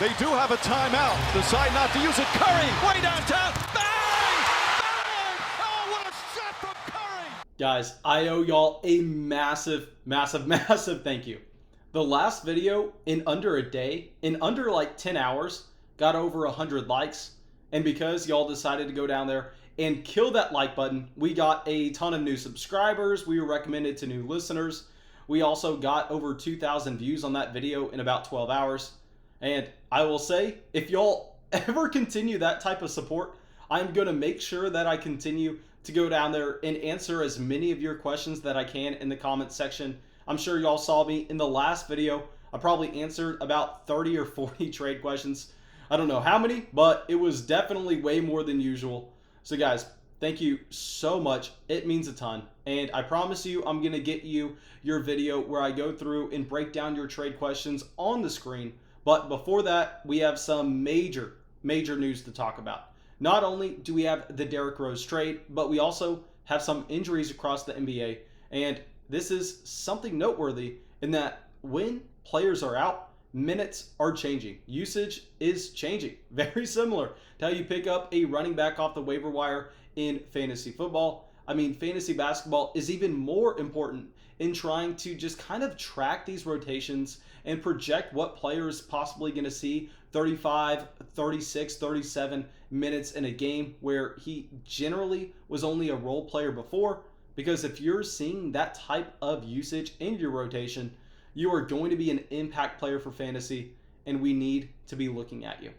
They do have a timeout. Decide not to use it. Curry, way downtown. Bang! Bang! Oh, what a shot from Curry! Guys, I owe y'all a massive thank you. The last video, in under a day, in under like 10 hours, got over 100 likes. And because y'all decided to go down there and kill that like button, we got a ton of new subscribers. We were recommended to new listeners. We also got over 2,000 views on that video in about 12 hours. And I will say, if y'all ever continue that type of support, I'm going to make sure that I continue to go down there and answer as many of your questions that I can in the comments section. I'm sure y'all saw me in the last video. I probably answered about 30 or 40 trade questions. I don't know how many, but it was definitely way more than usual. So guys, thank you so much. It means a ton. And I promise you, I'm going to get you your video where I go through and break down your trade questions on the screen. But before that, we have some major news to talk about. Not only do we have the Derrick Rose trade, but we also have some injuries across the NBA. And this is something noteworthy in that when players are out, minutes are changing. Usage is changing. Very similar to how you pick up a running back off the waiver wire in fantasy football. I mean, fantasy basketball is even more important in trying to just kind of track these rotations and project what player is possibly going to see 35, 36, 37 minutes in a game where he generally was only a role player before. Because if you're seeing that type of usage in your rotation, you are going to be an impact player for fantasy, and we need to be looking at you.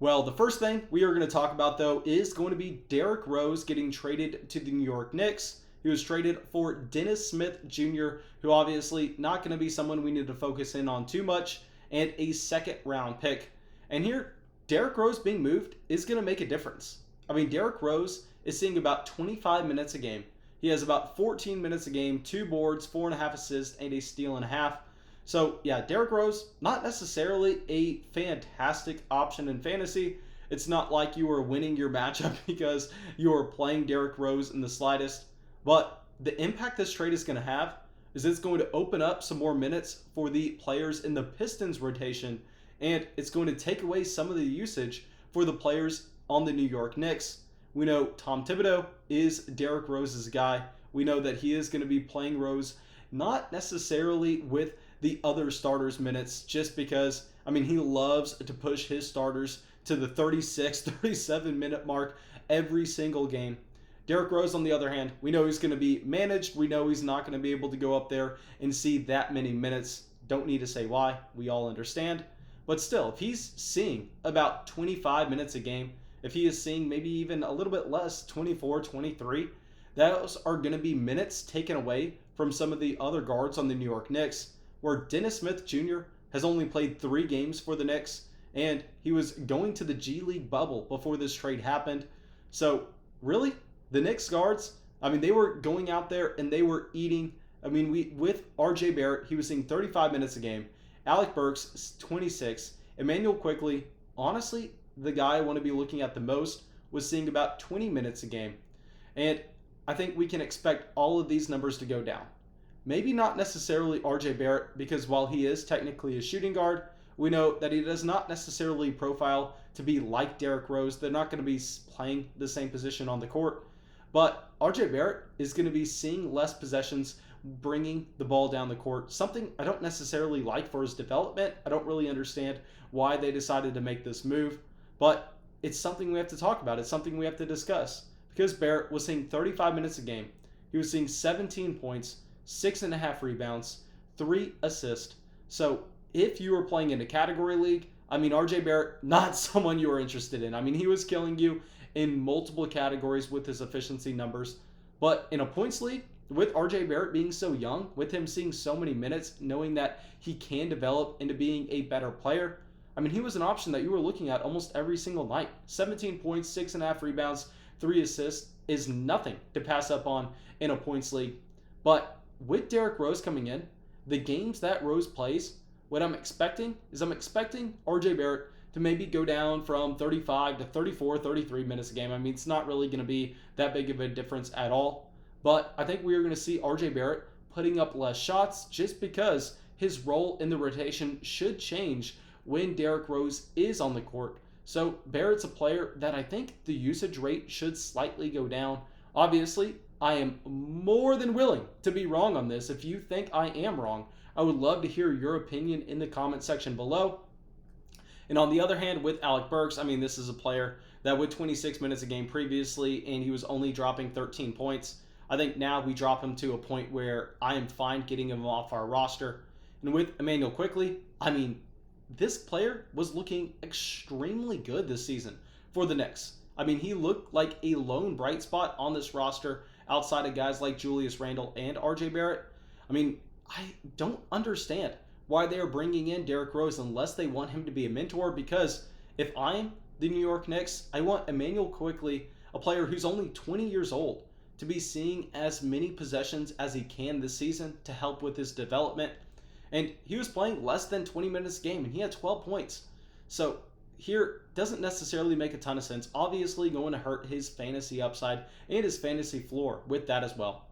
Well, the first thing we are going to talk about, though, is going to be Derrick Rose getting traded to the New York Knicks. He was traded for Dennis Smith Jr., who obviously not going to be someone we need to focus in on too much, and a second-round pick. And here, Derrick Rose being moved is going to make a difference. I mean, Derrick Rose is seeing about 25 minutes a game. He has about 14 minutes a game, 2 boards, 4.5 assists, and a steal and a half. So, yeah, Derrick Rose, not necessarily a fantastic option in fantasy. It's not like you are winning your matchup because you are playing Derrick Rose in the slightest. But the impact this trade is going to have is it's going to open up some more minutes for the players in the Pistons rotation, and it's going to take away some of the usage for the players on the New York Knicks. We know Tom Thibodeau is Derrick Rose's guy. We know that he is going to be playing Rose, not necessarily with the other starters' minutes, just because, I mean, he loves to push his starters to the 36, 37 minute mark every single game. Derrick Rose, on the other hand, we know he's going to be managed. We know he's not going to be able to go up there and see that many minutes. Don't need to say why. We all understand. But still, if he's seeing about 25 minutes a game, if he is seeing maybe even a little bit less, 24, 23, those are going to be minutes taken away from some of the other guards on the New York Knicks, where Dennis Smith Jr. has only played 3 games for the Knicks, and he was going to the G League bubble before this trade happened. So, really, the Knicks guards, I mean, they were going out there and they were eating. I mean, with RJ Barrett, he was seeing 35 minutes a game. Alec Burks, 26. Emmanuel Quickley, honestly, the guy I want to be looking at the most, was seeing about 20 minutes a game. And I think we can expect all of these numbers to go down. Maybe not necessarily RJ Barrett, because while he is technically a shooting guard, we know that he does not necessarily profile to be like Derrick Rose. They're not going to be playing the same position on the court. But RJ Barrett is going to be seeing less possessions, bringing the ball down the court, something I don't necessarily like for his development. I don't really understand why they decided to make this move, but it's something we have to talk about. It's something we have to discuss, because Barrett was seeing 35 minutes a game. He was seeing 17 points, 6.5 rebounds, 3 assists. So if you were playing in a category league, I mean, RJ Barrett, not someone you are interested in. I mean, he was killing you in multiple categories with his efficiency numbers. But in a points league, with RJ Barrett being so young, with him seeing so many minutes, knowing that he can develop into being a better player, I mean, he was an option that you were looking at almost every single night. 17 points, 6.5 rebounds, 3 assists is nothing to pass up on in a points league. But with Derrick Rose coming in, the games that Rose plays, what I'm expecting is RJ Barrett to maybe go down from 35 to 34, 33 minutes a game. I mean, it's not really going to be that big of a difference at all. But I think we are going to see RJ Barrett putting up less shots, just because his role in the rotation should change when Derrick Rose is on the court. So Barrett's a player that I think the usage rate should slightly go down. Obviously, I am more than willing to be wrong on this. If you think I am wrong, I would love to hear your opinion in the comment section below. And on the other hand, with Alec Burks, I mean, this is a player that with 26 minutes a game previously, and he was only dropping 13 points. I think now we drop him to a point where I am fine getting him off our roster. And with Emmanuel quickly, I mean, this player was looking extremely good this season for the Knicks. I mean, he looked like a lone bright spot on this roster outside of guys like Julius Randle and RJ Barrett. I mean, I don't understand why they are bringing in Derrick Rose unless they want him to be a mentor, because if I'm the New York Knicks, I want Emmanuel quickly, a player who's only 20 years old, to be seeing as many possessions as he can this season to help with his development. And he was playing less than 20 minutes a game, and he had 12 points. So here doesn't necessarily make a ton of sense. Obviously going to hurt his fantasy upside and his fantasy floor with that as well.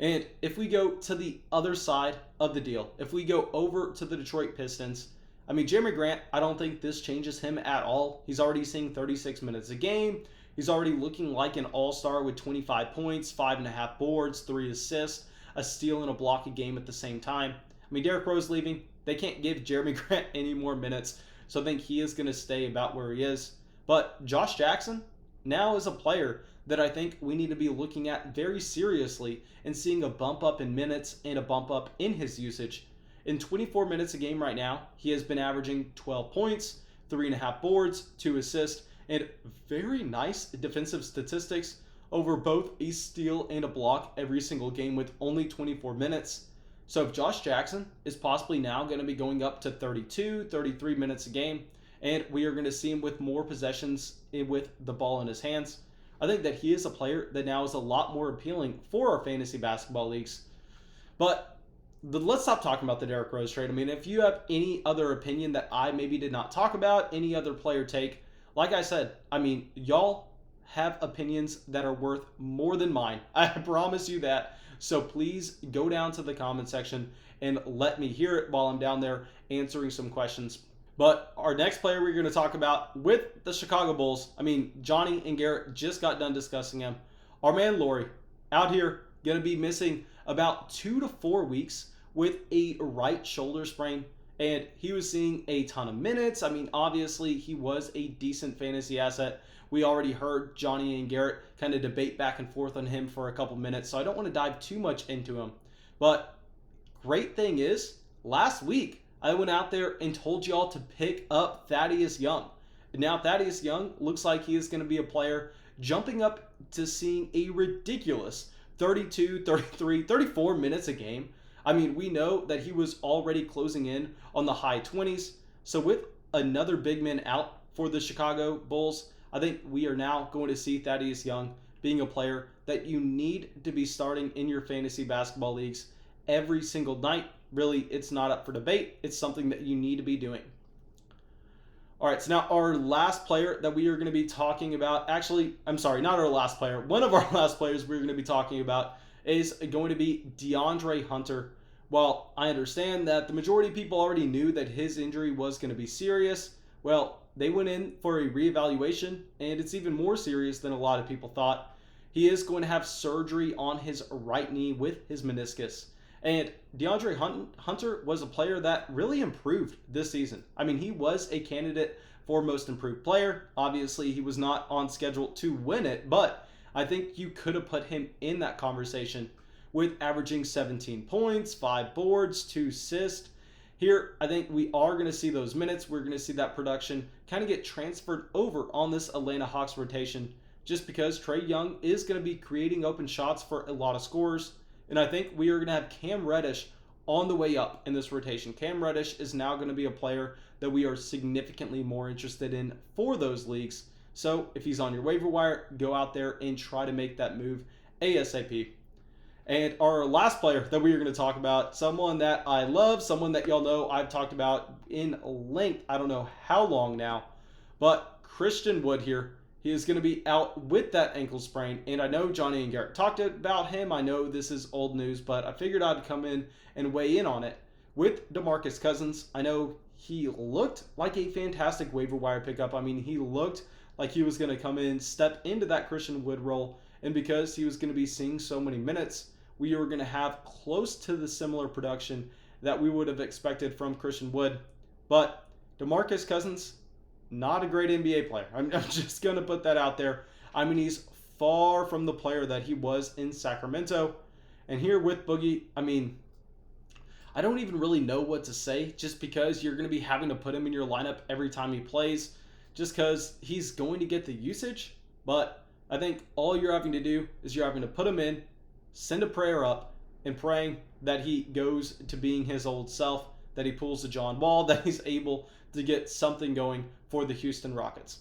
And if we go to the other side of the deal, if we go over to the Detroit Pistons, I mean, Jeremy Grant, I don't think this changes him at all. He's already seeing 36 minutes a game. He's already looking like an all-star with 25 points, 5.5 boards, 3 assists, a steal and a block a game at the same time. I mean, Derrick Rose leaving, they can't give Jeremy Grant any more minutes, so I think he is going to stay about where he is. But Josh Jackson now is a player that I think we need to be looking at very seriously and seeing a bump up in minutes and a bump up in his usage. In 24 minutes a game right now, he has been averaging 12 points, 3.5 boards, 2 assists, and very nice defensive statistics over both a steal and a block every single game with only 24 minutes. So if Josh Jackson is possibly now going to be going up to 32, 33 minutes a game, and we are going to see him with more possessions with the ball in his hands, I think that he is a player that now is a lot more appealing for our fantasy basketball leagues. But let's stop talking about the Derrick Rose trade. I mean, if you have any other opinion that I maybe did not talk about, any other player take, like I said, I mean, y'all have opinions that are worth more than mine. I promise you that. So please go down to the comment section and let me hear it while I'm down there answering some questions. But our next player we're going to talk about with the Chicago Bulls, I mean, Johnny and Garrett just got done discussing him. Our man Lauri out here going to be missing about 2 to 4 weeks with a right shoulder sprain. And he was seeing a ton of minutes. I mean, obviously, he was a decent fantasy asset. We already heard Johnny and Garrett kind of debate back and forth on him for a couple minutes, so I don't want to dive too much into him. But great thing is, last week, I went out there and told y'all to pick up Thaddeus Young. Now, Thaddeus Young looks like he is going to be a player jumping up to seeing a ridiculous 32, 33, 34 minutes a game. I mean, we know that he was already closing in on the high 20s. So with another big man out for the Chicago Bulls, I think we are now going to see Thaddeus Young being a player that you need to be starting in your fantasy basketball leagues every single night. Really, it's not up for debate. It's something that you need to be doing. All right, so now our last player that we are going to be talking about, actually, I'm sorry, not our last player. One of our last players we're going to be talking about is going to be Deandre Hunter. Well, I understand that the majority of people already knew that his injury was going to be serious. Well, they went in for a reevaluation, and it's even more serious than a lot of people thought. He is going to have surgery on his right knee with his meniscus. And Deandre Hunter was a player that really improved this season. I mean, he was a candidate for most improved player. Obviously, he was not on schedule to win it, but I think you could have put him in that conversation with averaging 17 points, 5 boards, 2 assists. Here, I think we are going to see those minutes. We're going to see that production kind of get transferred over on this Atlanta Hawks rotation just because Trae Young is going to be creating open shots for a lot of scorers. And I think we are going to have Cam Reddish on the way up in this rotation. Cam Reddish is now going to be a player that we are significantly more interested in for those leagues. So if he's on your waiver wire, go out there and try to make that move ASAP. And our last player that we are going to talk about, someone that I love, someone that y'all know I've talked about in length, I don't know how long now, but Christian Wood here. He is going to be out with that ankle sprain, and I know Johnny and Garrett talked about him. I know this is old news, but I figured I'd come in and weigh in on it. With Demarcus Cousins, I know he looked like a fantastic waiver wire pickup. I mean, he looked like he was going to come in, step into that Christian Wood role, and because he was going to be seeing so many minutes, we were going to have close to the similar production that we would have expected from Christian Wood. But Demarcus Cousins, not a great NBA player. I'm just going to put that out there. I mean, he's far from the player that he was in Sacramento. And here with Boogie, I mean, I don't even really know what to say, just because you're going to be having to put him in your lineup every time he plays, just because he's going to get the usage. But I think all you're having to do is you're having to put him in, send a prayer up, and praying that he goes to being his old self, that he pulls the John Wall, that he's able to get something going for the Houston Rockets.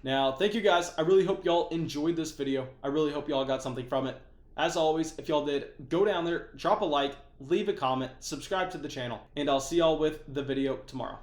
Now, thank you guys. I really hope y'all enjoyed this video. I really hope y'all got something from it. As always, if y'all did, go down there, drop a like, leave a comment, subscribe to the channel, and I'll see y'all with the video tomorrow.